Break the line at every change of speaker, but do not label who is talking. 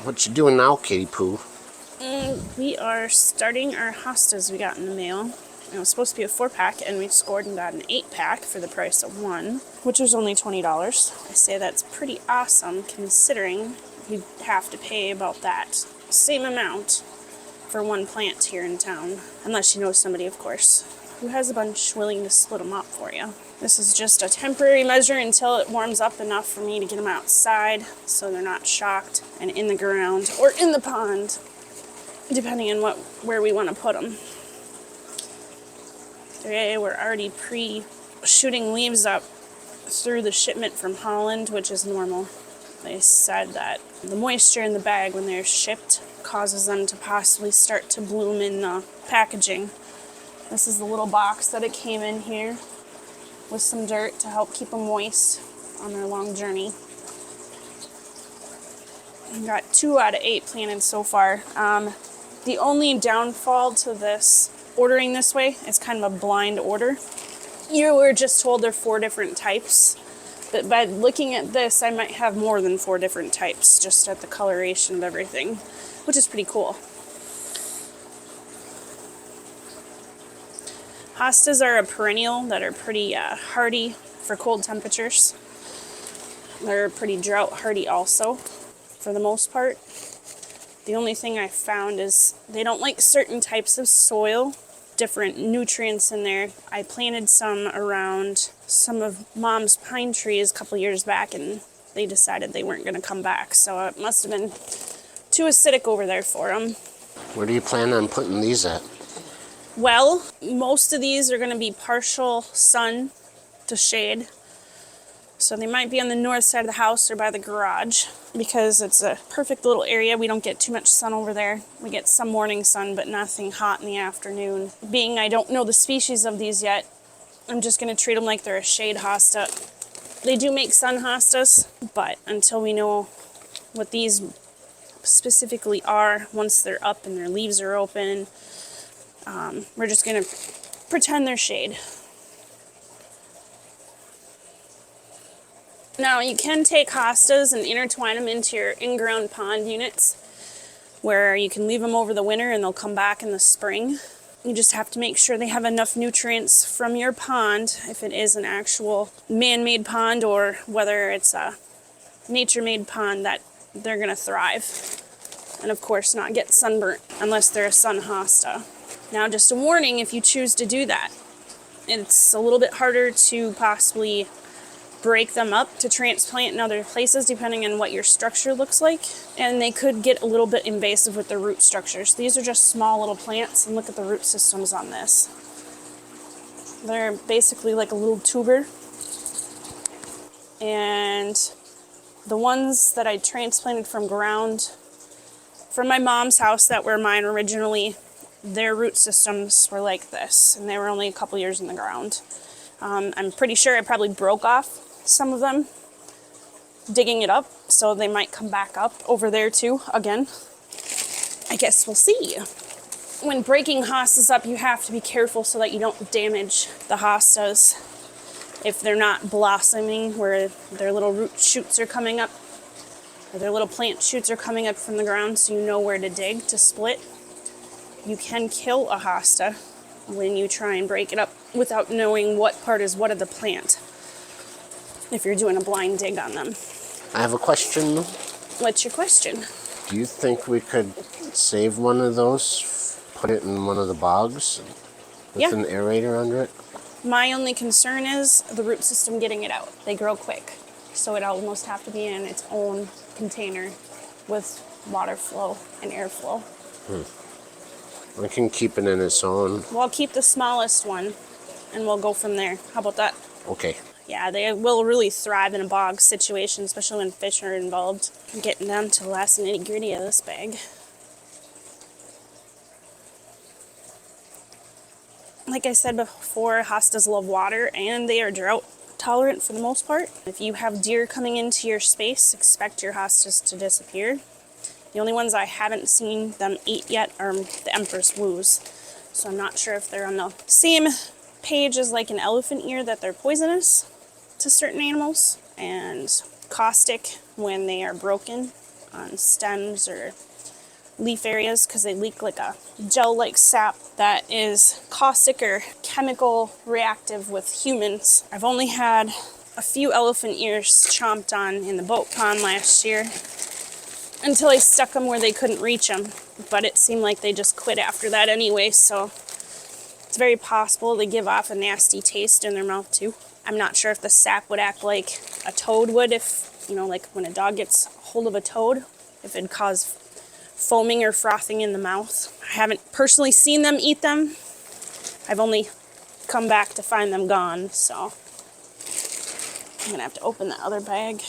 What you doing now, Kitty Pooh?
We are starting our hostas we got in the mail. It was supposed to be a 4-pack, and we scored and got an 8-pack for the price of one, which was only $20. I say that's pretty awesome considering you have to pay about that same amount for one plant here in town, unless you know somebody, of course, who has a bunch willing to split them up for you. This is just a temporary measure until it warms up enough for me to get them outside so they're not shocked and in the ground or in the pond, depending on where we want to put them. We're already shooting leaves up through the shipment from Holland, which is normal. They said that the moisture in the bag when they're shipped causes them to possibly start to bloom in the packaging. This is the little box that it came in here with some dirt to help keep them moist on their long journey. We got 2 out of 8 planted so far. The only downfall to this ordering this way, it's kind of a blind order. You were just told there are 4 different types, but by looking at this, I might have more than 4 different types just at the coloration of everything, which is pretty cool. Hostas are a perennial that are pretty hardy for cold temperatures. They're pretty drought hardy also, for the most part. The only thing I found is they don't like certain types of soil, different nutrients in there. I planted some around some of Mom's pine trees a couple years back, and they decided they weren't going to come back. So it must have been too acidic over there for them.
Where do you plan on putting these at?
Well, most of these are going to be partial sun to shade. So they might be on the north side of the house or by the garage because it's a perfect little area. We don't get too much sun over there. We get some morning sun, but nothing hot in the afternoon. Being I don't know the species of these yet, I'm just going to treat them like they're a shade hosta. They do make sun hostas, but until we know what these specifically are, once they're up and their leaves are open, we're just going to pretend they're shade. Now, you can take hostas and intertwine them into your in-ground pond units where you can leave them over the winter and they'll come back in the spring. You just have to make sure they have enough nutrients from your pond, if it is an actual man-made pond or whether it's a nature-made pond, that they're going to thrive. And of course, not get sunburnt unless they're a sun hosta. Now, just a warning if you choose to do that. It's a little bit harder to possibly break them up to transplant in other places depending on what your structure looks like, and they could get a little bit invasive with their root structures. These are just small little plants, and look at the root systems on this. They're basically like a little tuber, and the ones that I transplanted from ground from my mom's house that were mine originally, their root systems were like this, and they were only a couple years in the ground. I'm pretty sure I probably broke off some of them digging it up, so they might come back up over there too again. I guess we'll see. When breaking hostas up, you have to be careful so that you don't damage the hostas if they're not blossoming, where their little root shoots are coming up, or their little plant shoots are coming up from the ground, so you know where to dig to split. You can kill a hosta when you try and break it up without knowing what part is what of the plant, if you're doing a blind dig on them.
I have a question.
What's your question?
Do you think we could save one of those, put it in one of the bogs with an aerator under it?
My only concern is the root system getting it out. They grow quick, so it almost have to be in its own container with water flow and airflow.
I can keep it in its own.
Well, I'll keep the smallest one, and we'll go from there. How about that?
Okay.
Yeah, they will really thrive in a bog situation, especially when fish are involved. I'm getting down to the last nitty-gritty of this bag. Like I said before, hostas love water, and they are drought tolerant for the most part. If you have deer coming into your space, expect your hostas to disappear. The only ones I haven't seen them eat yet are the Empress Woos. So I'm not sure if they're on the same page as like an elephant ear, that they're poisonous to certain animals and caustic when they are broken. on stems or leaf areas because they leak like a gel-like sap that is caustic or chemical reactive with humans. I've only had a few elephant ears chomped on in the boat pond last year until I stuck them where they couldn't reach them, but it seemed like they just quit after that anyway, so it's very possible they give off a nasty taste in their mouth too. I'm not sure if the sap would act like a toad would if, you know, like when a dog gets hold of a toad, if it'd cause foaming or frothing in the mouth. I haven't personally seen them eat them. I've only come back to find them gone, so I'm gonna have to open the other bag.